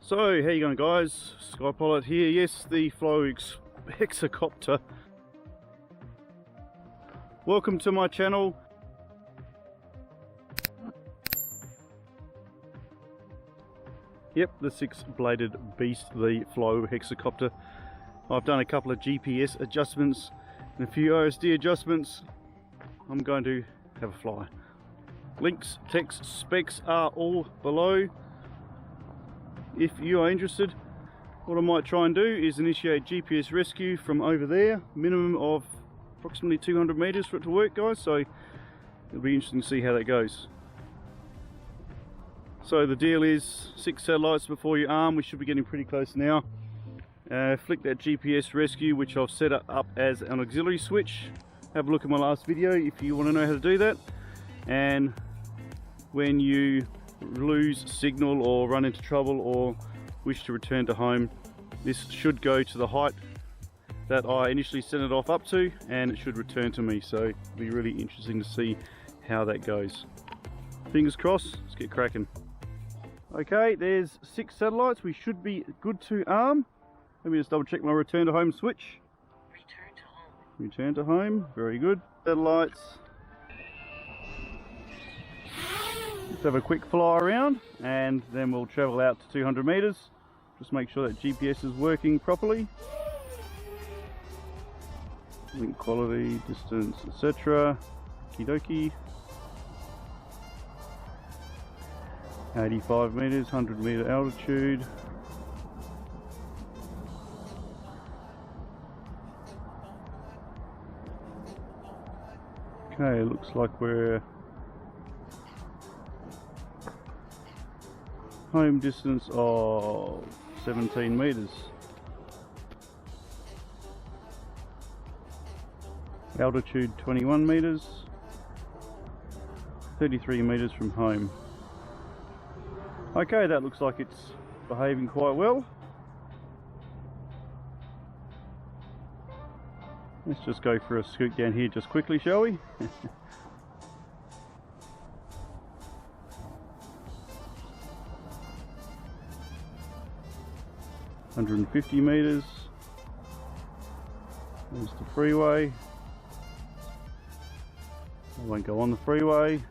So, how you going guys? Skypilot here. Yes, the Flywoo Heaxcopter. Welcome to my channel. Yep, the 6-bladed beast, the Flywoo Heaxcopter. I've done a couple of GPS adjustments and a few OSD adjustments. I'm going to have a fly. Links, text, specs are all below. If you are interested, what I might try and do is initiate GPS rescue from over there, minimum of approximately 200 meters for it to work, guys, so it'll be interesting to see how that goes. So the deal is 6 satellites before your arm. We should be getting pretty close now. Flick that GPS rescue, which I've set up as an auxiliary switch. Have a look at my last video if you want to know how to do that. And when you lose signal or run into trouble or wish to return to home, this should go to the height that I initially sent it off up to, and it should return to me. So it'll be really interesting to see how that goes. Fingers crossed. Let's get cracking. Okay, there's 6 satellites. We should be good to arm. Let me just double check my return to home switch. Return to home. Return to home. Very good. Satellites. Let's have a quick fly around and then we'll travel out to 200 meters. Just make sure that GPS is working properly. Link quality, distance, etc. Okie dokie. 85 meters, 100 meter altitude. Okay, looks like we're home distance of 17 meters. Altitude 21 meters. 33 meters from home. Okay, that looks like it's behaving quite well. Let's just go for a scoot down here just quickly, shall we? 150 meters. There's the freeway. I won't go on the freeway.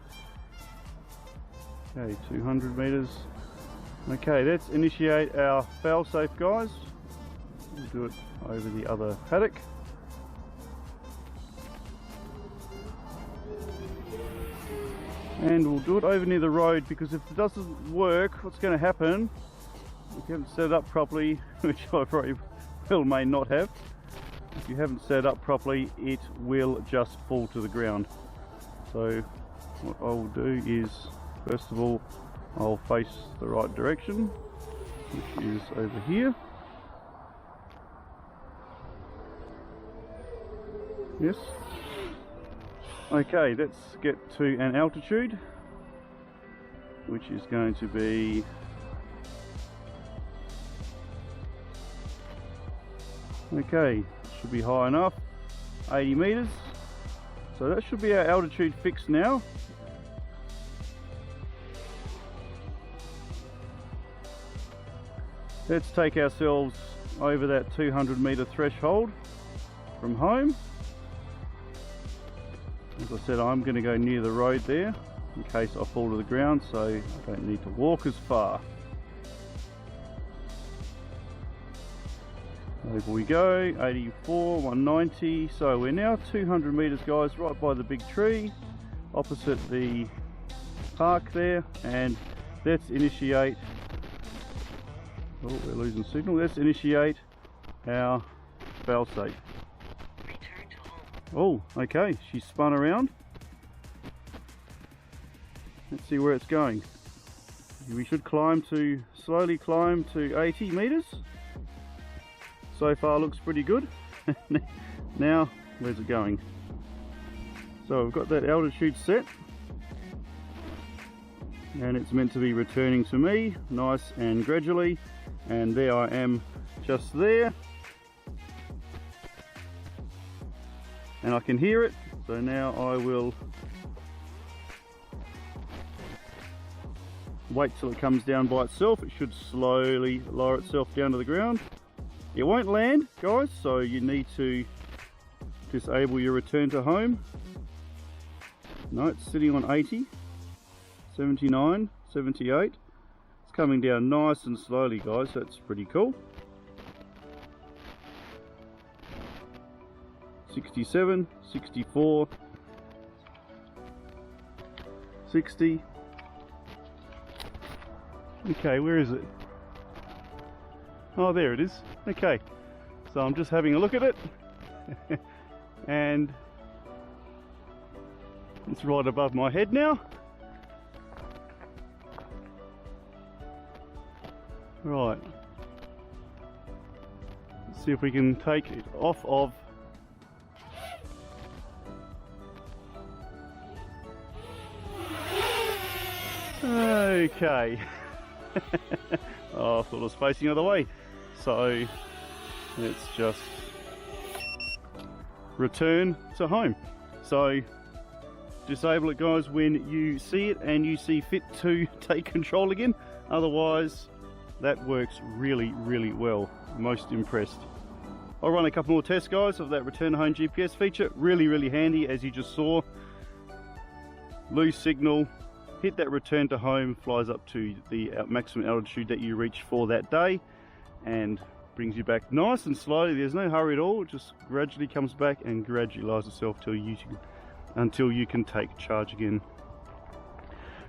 Okay, 200 meters. Okay, let's initiate our fail-safe, guys. We'll do it over the other paddock. And we'll do it over near the road, because if it doesn't work, what's going to happen, if you haven't set it up properly, which I probably will may not have, if you haven't set it up properly, it will just fall to the ground. So what I will do is, first of all, I'll face the right direction, which is over here. Yes. Okay, let's get to an altitude, which is going to be okay, should be high enough, 80 meters. So that should be our altitude fixed now. Let's take ourselves over that 200 meter threshold from home. As I said, I'm going to go near the road there in case I fall to the ground, so I don't need to walk as far. Over we go, 84, 190, so we're now 200 meters, guys, right by the big tree, opposite the park there, and let's initiate, oh, we're losing signal, let's initiate our fail-safe. Return to home. Oh, okay, she's spun around. Let's see where it's going. We should slowly climb to 80 meters. So far looks pretty good. Now, where's it going? So we've got that altitude set, and it's meant to be returning to me nice and gradually, and there I am just there, and I can hear it. So now I will wait till it comes down by itself. It should slowly lower itself down to the ground. It won't land, guys, so you need to disable your return to home. No, it's sitting on 80, 79, 78. It's coming down nice and slowly, guys. That's pretty cool. 67, 64, 60. Okay, where is it? Oh, there it is. Okay, so I'm just having a look at it and it's right above my head now. Right, let's see if we can take it off of. Okay. Oh, I thought I was facing the other way. So let's just return to home. So disable it, guys, when you see it and you see fit to take control again. Otherwise, that works really, really well. Most impressed. I'll run a couple more tests, guys, of that return home GPS feature. Really, really handy, as you just saw. Lose signal, hit that return to home, flies up to the maximum altitude that you reach for that day and brings you back nice and slowly. There's no hurry at all. It just gradually comes back and gradually lowers itself until you can take charge again.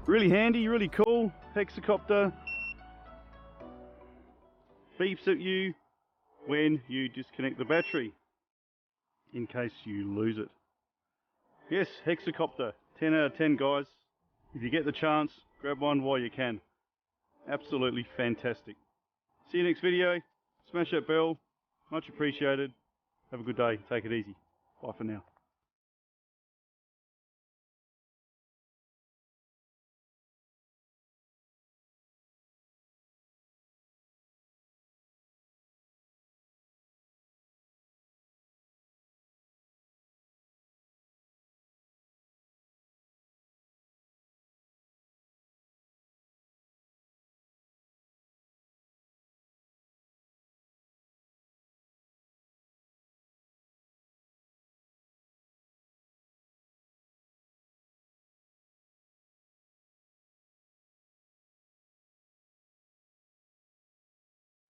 Really handy, really cool. Heaxcopter beeps at you when you disconnect the battery in case you lose it. Yes, Heaxcopter, 10 out of 10, guys. If you get the chance, grab one while you can. Absolutely fantastic. See you next video. Smash that bell. Much appreciated. Have a good day. Take it easy. Bye for now.